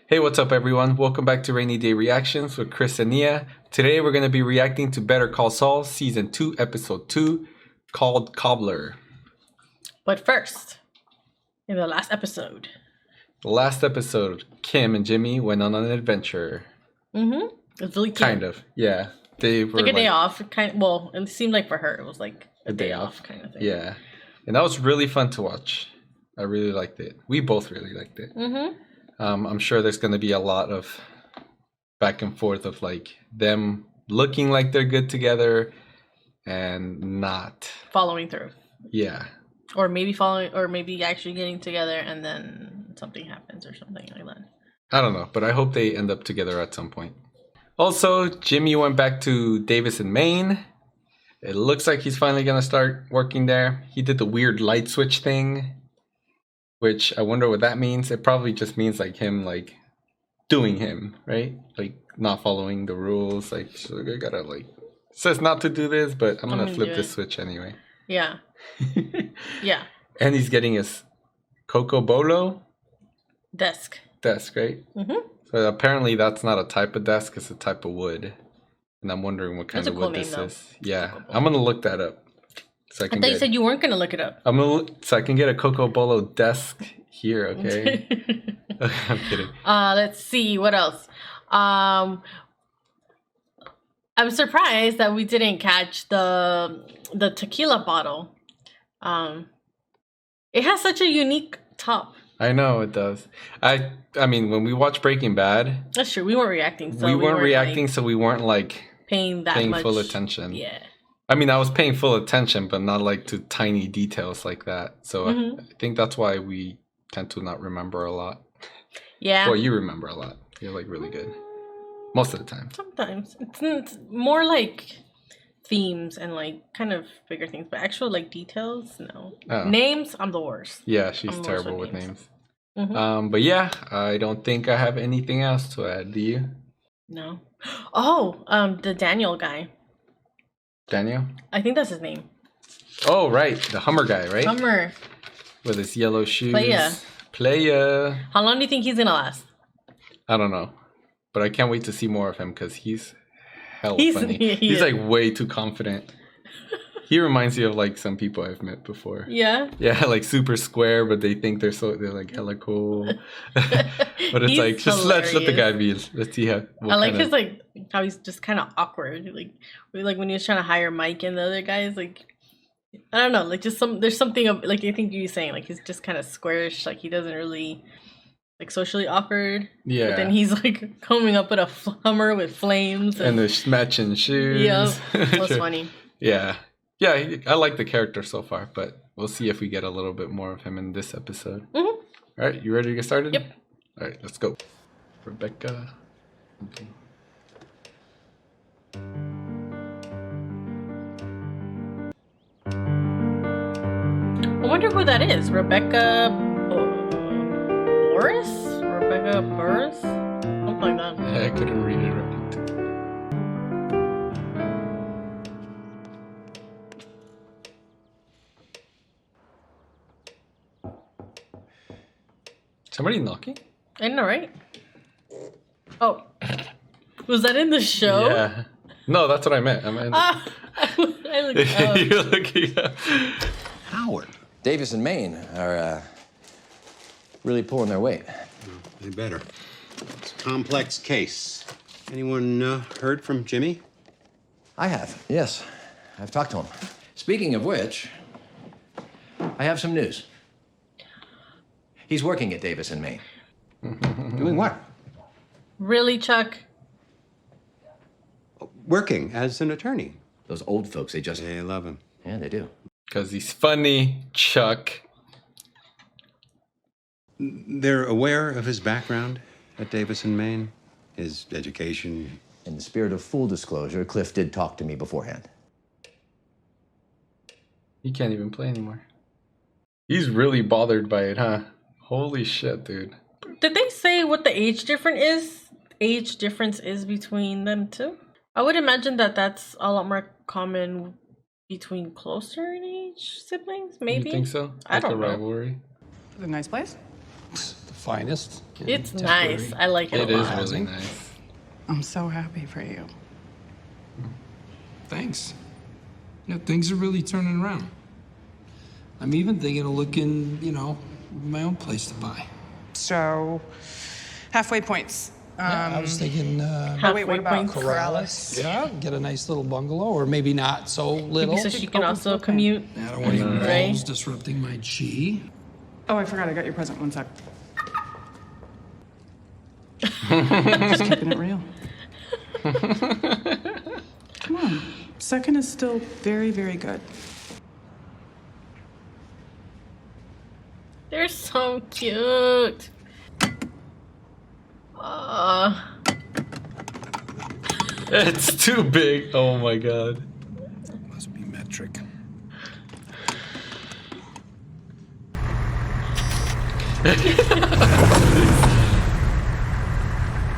Hey, what's up everyone? Welcome back to Rainy Day Reactions with Chris and Nia. Today we're going to be reacting to Better Call Saul Season 2, Episode 2, called Cobbler. But first, in the last episode. Kim and Jimmy went on an adventure. Mm-hmm. It was really cute. Kind of, yeah. They were like a day off. Well, it seemed like for her it was like a day off kind of thing. Yeah. And that was really fun to watch. I really liked it. We both really liked it. Mm-hmm. I'm sure there's going to be a lot of back and forth of like them looking like they're good together and not following through. Yeah. Or maybe actually getting together and then something happens or something like that. I don't know, but I hope they end up together at some point. Also, Jimmy went back to Davis in Maine. It looks like he's finally going to start working there. He did the weird light switch thing, which I wonder what that means. It probably just means like him like doing him, right? Like not following the rules. Like, so I gotta like, says not to do this, but I'm gonna flip this switch anyway. Yeah. Yeah. And he's getting his Coco Bolo desk, right? Mm-hmm. So apparently that's not a type of desk, it's a type of wood. And I'm wondering what kind of wood this is. Yeah, I'm gonna look that up. So I thought you said you weren't gonna look it up. I'm gonna look, so I can get a Coco Bolo desk here, okay? I'm kidding. Let's see what else. I'm surprised that we didn't catch the tequila bottle. It has such a unique top. I know it does. I mean, when we watched Breaking Bad, that's true. We weren't reacting. So we weren't reacting, like, so we weren't like paying much full attention. Yeah. I mean, I was paying full attention, but not like to tiny details like that. So I think that's why we tend to not remember a lot. Yeah. Well, you remember a lot. You're like really good most of the time. Sometimes it's more like themes and like kind of bigger things, but actual like details, no. Oh. Names, I'm the worst. Yeah, she's terrible with names. But yeah, I don't think I have anything else to add. Do you? No. Oh, the Daniel guy. Daniel? I think that's his name. Oh, right. The Hummer guy, right? Hummer. With his yellow shoes. Playa. How long do you think he's gonna last? I don't know. But I can't wait to see more of him because he's hella funny. He's like way too confident. He reminds you of like some people I've met before. Yeah? Yeah, like super square, but they think they're like hella cool. But it's like, just let's let the guy be. Let's see how. I like his like how he's just kind of awkward. Like when he was trying to hire Mike and the other guys, like I don't know, like just there's something of like I think you were saying, like he's just kind of squarish, like he doesn't really like socially awkward. Yeah. But then he's like coming up with a Hummer with flames and the matching shoes. Yeah, that's funny. Yeah. Yeah, I like the character so far, but we'll see if we get a little bit more of him in this episode. All right, you ready to get started? Yep. All right, let's go. Rebecca. Okay. I wonder who that is. Rebecca Boris? Rebecca Burris? Something like that. Yeah, I couldn't read it right. Somebody knocking? I know, right? Oh. Was that in the show? Yeah. No, that's what I meant. I looked up. You're looking up. Howard. Davis and Maine are really pulling their weight. Well, they better. It's a complex case. Anyone heard from Jimmy? I have, yes. I've talked to him. Speaking of which, I have some news. He's working at Davis and Maine. Doing what? Really, Chuck? Working as an attorney. Those old folks, they love him. Yeah, they do. Because he's funny, Chuck. They're aware of his background at Davis and Maine, his education. In the spirit of full disclosure, Cliff did talk to me beforehand. He can't even play anymore. He's really bothered by it, huh? Holy shit, dude. Did they say what the age difference is between them two? I would imagine that that's a lot more common between closer in age siblings, maybe? You think so? I don't know. Rivalry? Is it a nice place? The finest. in It's temporary nice. I like it It a is lot. really housing. nice. I'm so happy for you. Thanks. Things are really turning around. I'm even thinking of looking, my own place to buy. So, halfway points. I was thinking Wait, what about Halfway Corrales? Yeah, get a nice little bungalow, or maybe not so little. Maybe so she can also commute. I don't want any Right. walls disrupting my chi. Oh, I forgot I got your present. One sec. Just keeping it real. Come on. Second is still very, very good. They're so cute. It's too big. Oh my god. Must be metric.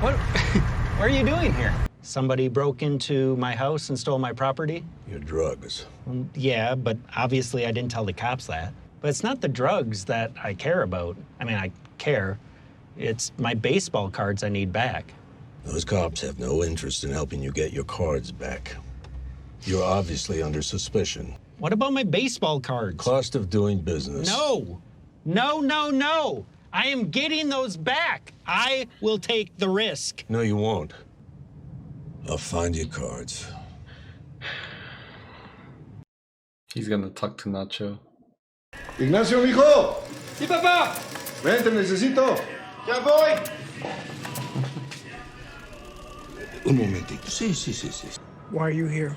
What are you doing here? Somebody broke into my house and stole my property? Your drugs. Yeah, but obviously I didn't tell the cops that. But it's not the drugs that I care about. I mean, I care. It's my baseball cards I need back. Those cops have no interest in helping you get your cards back. You're obviously under suspicion. What about my baseball cards? Cost of doing business. No. No, no, no. I am getting those back. I will take the risk. No, you won't. I'll find your cards. He's gonna talk to Nacho. Ignacio, mijo. Sí, papá. Ven, te necesito. Ya voy. Un momentito. Sí. Why are you here?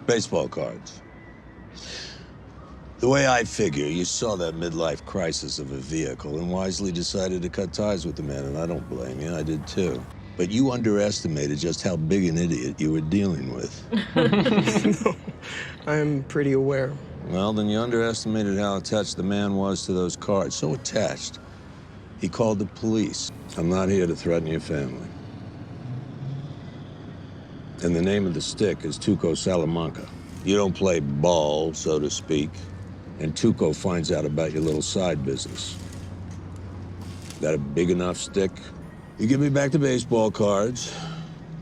Baseball cards. The way I figure, you saw that midlife crisis of a vehicle and wisely decided to cut ties with the man, and I don't blame you. I did too. But you underestimated just how big an idiot you were dealing with. No, I'm pretty aware. Well, then you underestimated how attached the man was to those cards. So attached, he called the police. I'm not here to threaten your family. And the name of the stick is Tuco Salamanca. You don't play ball, so to speak, and Tuco finds out about your little side business. That a big enough stick? You give me back the baseball cards,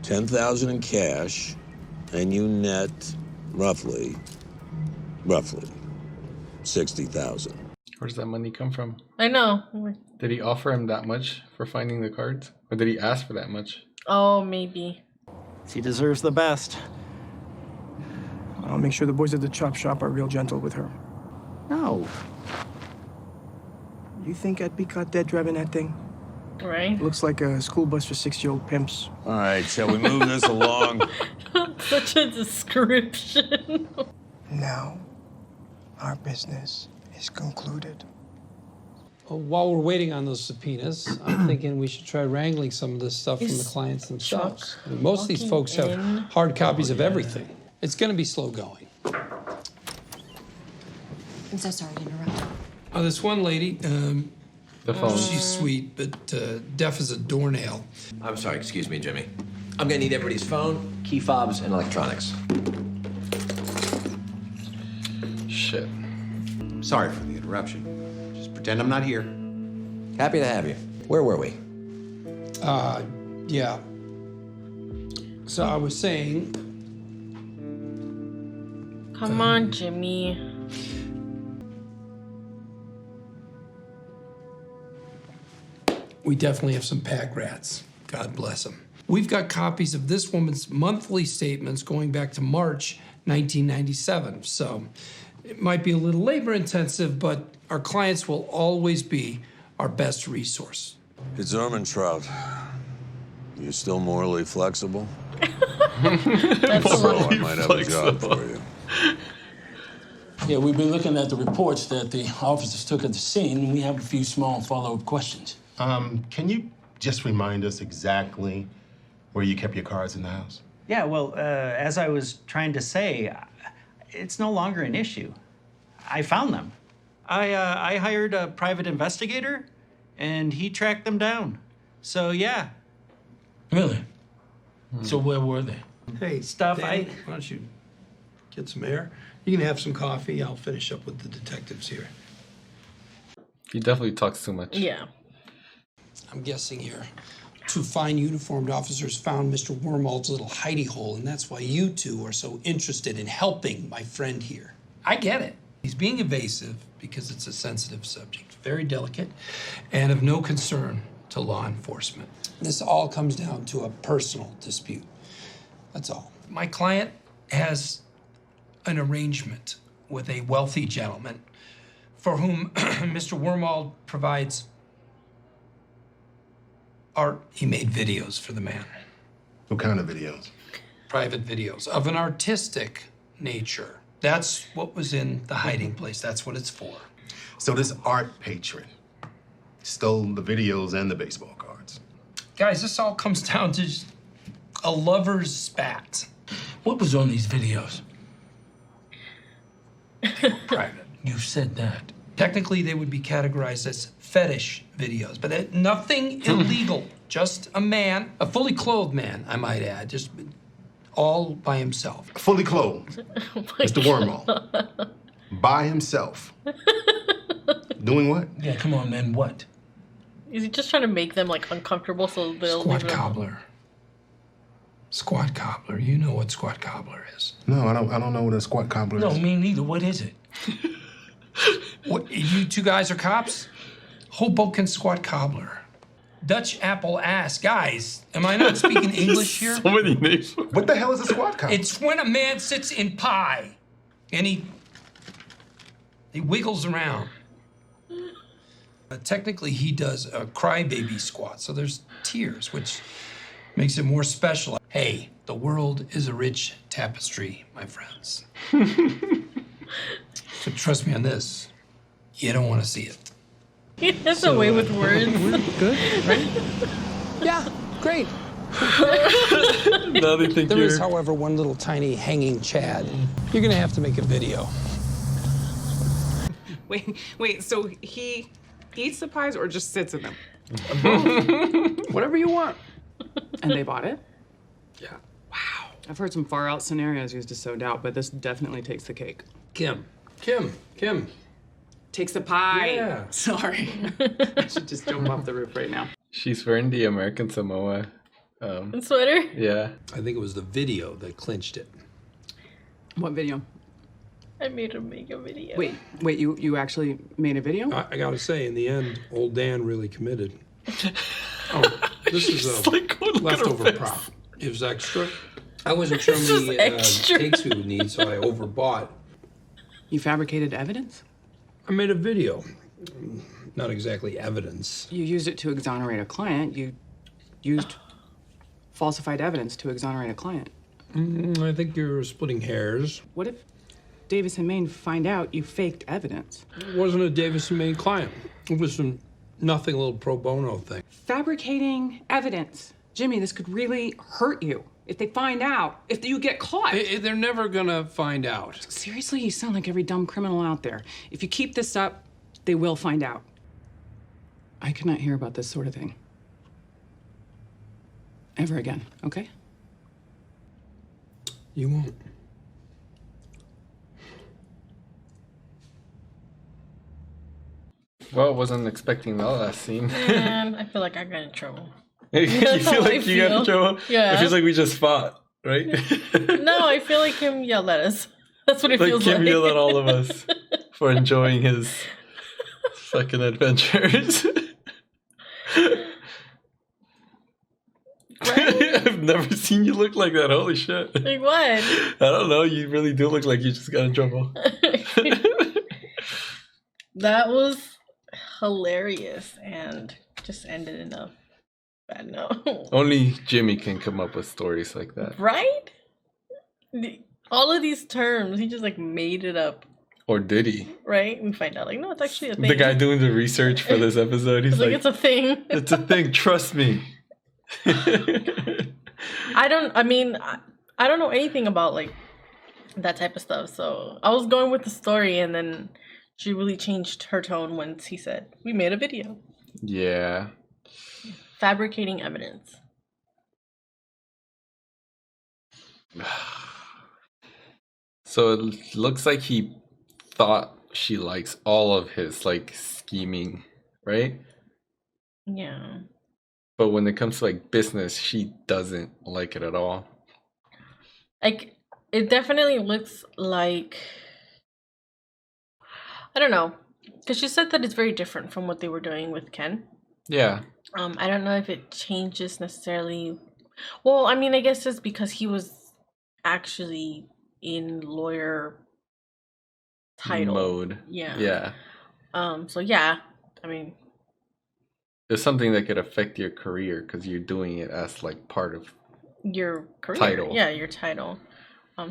10,000 in cash, and you net roughly 60,000. Where does that money come from? I know. Did he offer him that much for finding the cards? Or did he ask for that much? Oh, maybe. She deserves the best. I'll make sure the boys at the chop shop are real gentle with her. No. You think I'd be caught dead driving that thing? Right? Looks like a school bus for 6-year-old pimps. All right, shall we move this along? Such a description. Now, our business is concluded. While we're waiting on those subpoenas, I'm thinking we should try wrangling some of this stuff from the clients themselves. I mean, most of these folks have hard copies of everything. It's going to be slow going. I'm so sorry to interrupt. This one lady, The phone. she's sweet, but deaf as a doornail. I'm sorry, excuse me, Jimmy. I'm gonna need everybody's phone, key fobs, and electronics. Shit. Sorry for the interruption. Just pretend I'm not here. Happy to have you. Where were we? Yeah. So I was saying, Come on, Jimmy. we definitely have some pack rats. God bless them. We've got copies of this woman's monthly statements going back to March 1997. So it might be a little labor intensive, but our clients will always be our best resource. It's Ermentrout. You still morally flexible? That's a So lot. I might have a job for you. Yeah, we've been looking at the reports that the officers took at the scene, and we have a few small follow-up questions. Can you just remind us exactly where you kept your cards in the house? Yeah, well, as I was trying to say, it's no longer an issue. I found them. I hired a private investigator, and he tracked them down. So, yeah. Really? So where were they? Hey, Stuff Danny, why don't you get some air? You can have some coffee. I'll finish up with the detectives here. He definitely talks too much. Yeah. I'm guessing here. Two fine uniformed officers found Mr. Wormwall's little hidey hole, and that's why you two are so interested in helping my friend here. I get it. He's being evasive because it's a sensitive subject, very delicate, and of no concern to law enforcement. This all comes down to a personal dispute. That's all. My client has an arrangement with a wealthy gentleman for whom Mr. Wormwall provides art. He made videos for the man. What kind of videos? Private videos of an artistic nature. That's what was in the hiding place. That's what it's for. So this art patron stole the videos and the baseball cards. Guys, this all comes down to just a lover's spat. What was on these videos? Private. You said that. Technically, they would be categorized as fetish videos, but nothing illegal. Just a man, a fully clothed man, I might add, just all by himself. Fully clothed. Mr. Wormwall. By himself. Doing what? Yeah, come on, man. What? Is he just trying to make them like uncomfortable so they'll Squat leave them? Cobbler. Squat Cobbler. You know what Squat Cobbler is. No, I don't know what a squat cobbler is. No, me neither. What is it? What, you two guys are cops? Hoboken Squat Cobbler. Dutch apple ass. Guys, am I not speaking English here? So many names. What the hell is a squat cobbler? It's when a man sits in pie and he wiggles around. Technically, he does a crybaby squat, so there's tears, which makes it more special. Hey, the world is a rich tapestry, my friends. So trust me on this. You don't want to see it. He has a way with words. We're good, right? Yeah, great. Now they think There you're... is, however, one little tiny hanging Chad. You're gonna have to make a video. Wait, so he eats the pies or just sits in them? Whatever you want. And they bought it? Yeah. Wow. I've heard some far out scenarios used to sow doubt, but this definitely takes the cake. Kim. Takes the pie. Yeah. Sorry. I should just jump off the roof right now. She's wearing the American Samoa. And sweater? Yeah. I think it was the video that clinched it. What video? I made him make a video. Wait, you actually made a video? I gotta say, in the end, old Dan really committed. Oh, this is a like, oh, look at her leftover face. prop. It was extra. I wasn't sure how This is many extra. takes we would need, so I overbought. You fabricated evidence? I made a video. Not exactly evidence. You used it to exonerate a client. You used falsified evidence to exonerate a client. I think you're splitting hairs. What if Davis and Maine find out you faked evidence? It wasn't a Davis and Maine client. It was some nothing little pro bono thing. Fabricating evidence. Jimmy, this could really hurt you. If they find out, if you get caught. They're never gonna find out. Seriously, you sound like every dumb criminal out there. If you keep this up, they will find out. I cannot hear about this sort of thing ever again, okay? You won't. Well, wasn't expecting that last scene. Man, I feel like I got in trouble. You That's how feel I like you got in feel. trouble? Yeah. It feels like we just fought, right? No, I feel like Kim yelled at us. That's what it Like feels Kim like. yelled at all of us for enjoying his fucking adventures. I've never seen you look like that. Holy shit. Like what? I don't know. You really do look like you just got in trouble. That was hilarious and just ended in a bad note. Only Jimmy can come up with stories like that. Right? All of these terms, he just like made it up, Or did he? right? We find out like, no, it's actually a thing. The guy doing the research for this episode, he's It's like, like, it's a thing. it's a thing, trust me. I don't know anything about like that type of stuff. So I was going with the story and then she really changed her tone once he said, we made a video. Yeah. Fabricating evidence. So it looks like he thought she likes all of his like scheming, right? Yeah. But when it comes to like business, she doesn't like it at all. Like, it definitely looks like, I don't know, because she said that it's very different from what they were doing with Ken. Yeah. I don't know if it changes necessarily. Well, I mean, I guess it's because he was actually in lawyer title Mode. Yeah. Yeah. So yeah, I mean, It's something that could affect your career because you're doing it as like part of your career. Title. Yeah, your title.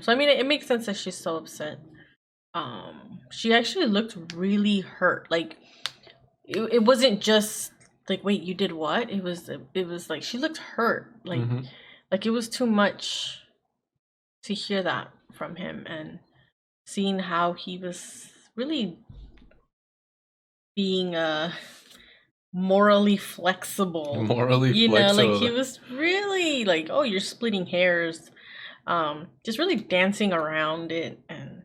So I mean, it makes sense that she's so upset. She actually looked really hurt. Like, it wasn't just like, wait, you did what? It was like she looked hurt. Like, like it was too much to hear that from him, and seeing how he was really being morally flexible. Morally you flexible. know, like he was really like, oh, you're splitting hairs. Just really dancing around it. And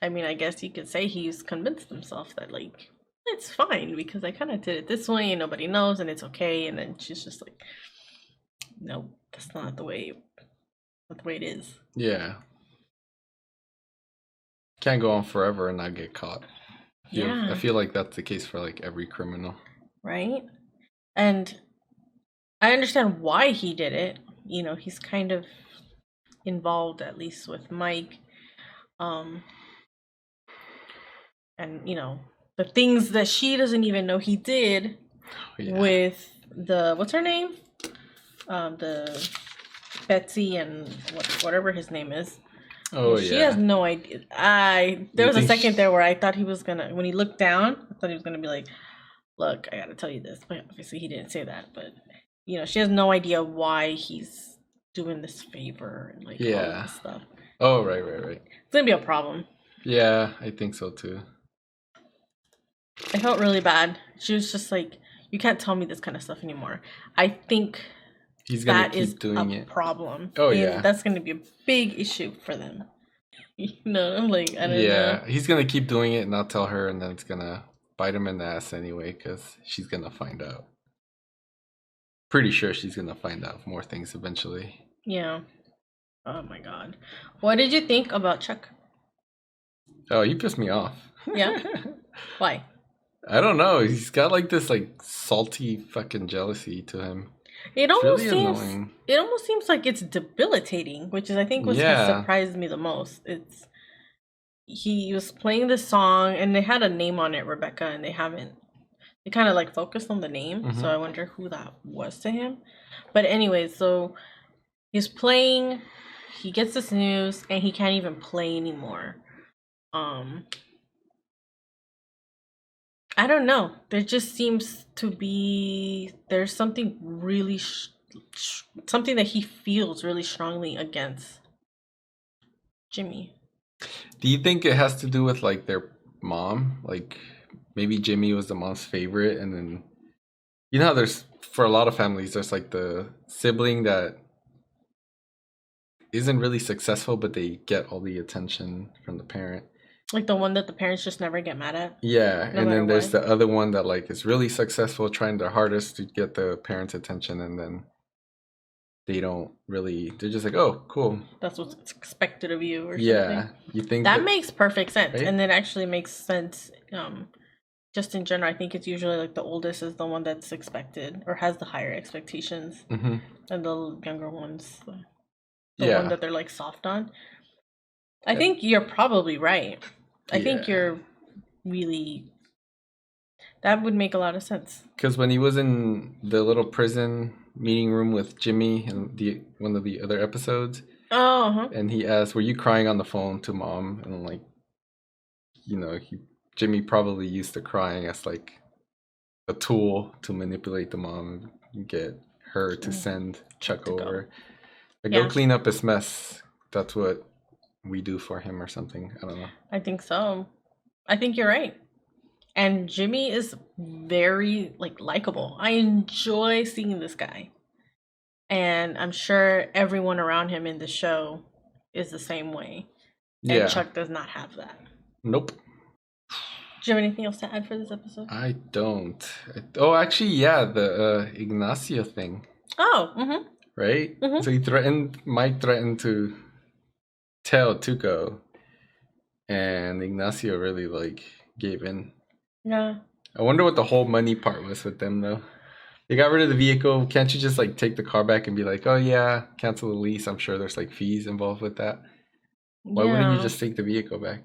I mean, I guess you could say he's convinced himself that like it's fine because I kind of did it this way and nobody knows and it's okay. And then she's just like, no, that's not the way it is. Yeah. Can't go on forever and not get caught. Yeah. I feel like that's the case for like every criminal. Right? And I understand why he did it. You know, he's kind of involved, at least with Mike. And, you know, the things that she doesn't even know he did with the, what's her name? The Betsy and whatever his name is. Oh, She yeah. has no idea. There was a second there where I thought he was gonna, when he looked down, I thought he was gonna be like, look, I gotta tell you this. But obviously he didn't say that. But, you know, she has no idea why he's doing this favor and like all of this stuff. Oh, right. It's gonna be a problem. Yeah, I think so too. I felt really bad. She was just like, you can't tell me this kind of stuff anymore. I think He's gonna that keep is doing a it. problem. Oh, And yeah. that's gonna be a big issue for them. You know, I'm like, I don't know. Yeah, he's gonna keep doing it and not tell her, and then it's gonna bite him in the ass anyway because she's gonna find out. Pretty sure she's gonna find out more things eventually. Yeah. Oh my god. What did you think about Chuck? Oh, you pissed me off. Yeah. Why? I don't know. He's got like this like salty fucking jealousy to him. It It's almost really seems annoying. it almost seems like it's debilitating, which is I think what surprised me the most. He was playing this song and they had a name on it, Rebecca, and they kind of like focused on the name, so I wonder who that was to him. But anyway, so he's playing, he gets this news and he can't even play anymore. I don't know. There just seems to be there's something really something that he feels really strongly against Jimmy. Do you think it has to do with like their mom? Like maybe Jimmy was the mom's favorite, and then you know how there's for a lot of families there's like the sibling that isn't really successful, but they get all the attention from the parent. Like the one that the parents just never get mad at. Yeah, No and matter then there's what. the other one that like is really successful, trying their hardest to get the parents' attention, and then they don't really. They're just like, oh, cool. That's what's expected of you, or Yeah, something. you think That makes perfect sense, right? and it actually makes sense. Just in general, I think it's usually like the oldest is the one that's expected or has the higher expectations, Mhm. and the younger ones, the Yeah. one that they're like soft on. I think you're probably right. I think you're really. That would make a lot of sense. Because when he was in the little prison meeting room with Jimmy in one of the other episodes, Oh, and he asked, "Were you crying on the phone to mom?" And like, you know, Jimmy probably used the crying as like a tool to manipulate the mom and get her to send Chuck over. Like, Yeah. go clean up his mess. That's what we do for him or something. I don't know. I think so. I think you're right. And Jimmy is very like likable. I enjoy seeing this guy. And I'm sure everyone around him in the show is the same way. Yeah. And Chuck does not have that. Nope. Do you have anything else to add for this episode? I don't. Oh, actually, yeah, the Ignacio thing. Oh, mm-hmm. Right? Mhm. So Mike threatened to tell Tuco, and Ignacio really like gave in. Yeah. I wonder what the whole money part was with them though. They got rid of the vehicle. Can't you just like take the car back and be like, oh yeah, cancel the lease? I'm sure there's like fees involved with that. Why wouldn't you just take the vehicle back?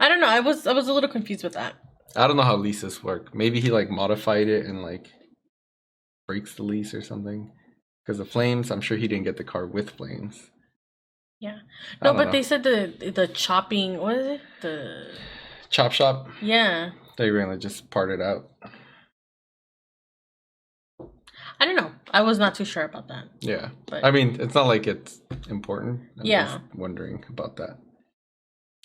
I don't know. I was a little confused with that. I don't know how leases work. Maybe he like modified it and like breaks the lease or something. Because the flames, I'm sure he didn't get the car with flames. Yeah. I No, don't but know. they said the chopping. What is it? The Chop shop. yeah. They really just parted out. I don't know. I was not too sure about that. Yeah. But I mean, it's not like it's important. I'm Yeah. just wondering about that.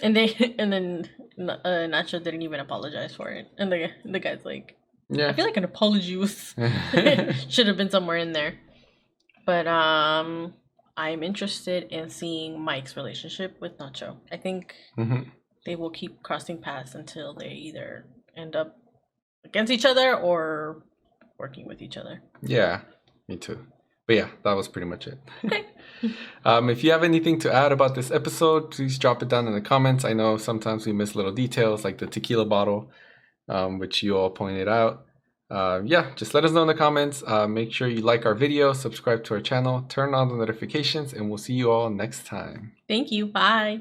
and then Nacho didn't even apologize for it, and the guy's like, Yeah. I feel like an apology was should have been somewhere in there. But I'm interested in seeing Mike's relationship with Nacho. I think Mhm. they will keep crossing paths until they either end up against each other or working with each other. Yeah, me too. But yeah, that was pretty much it. If you have anything to add about this episode, please drop it down in the comments. I know sometimes we miss little details like the tequila bottle, which you all pointed out. Yeah, just let us know in the comments. Make sure you like our video, subscribe to our channel, turn on the notifications, and we'll see you all next time. Thank you. Bye.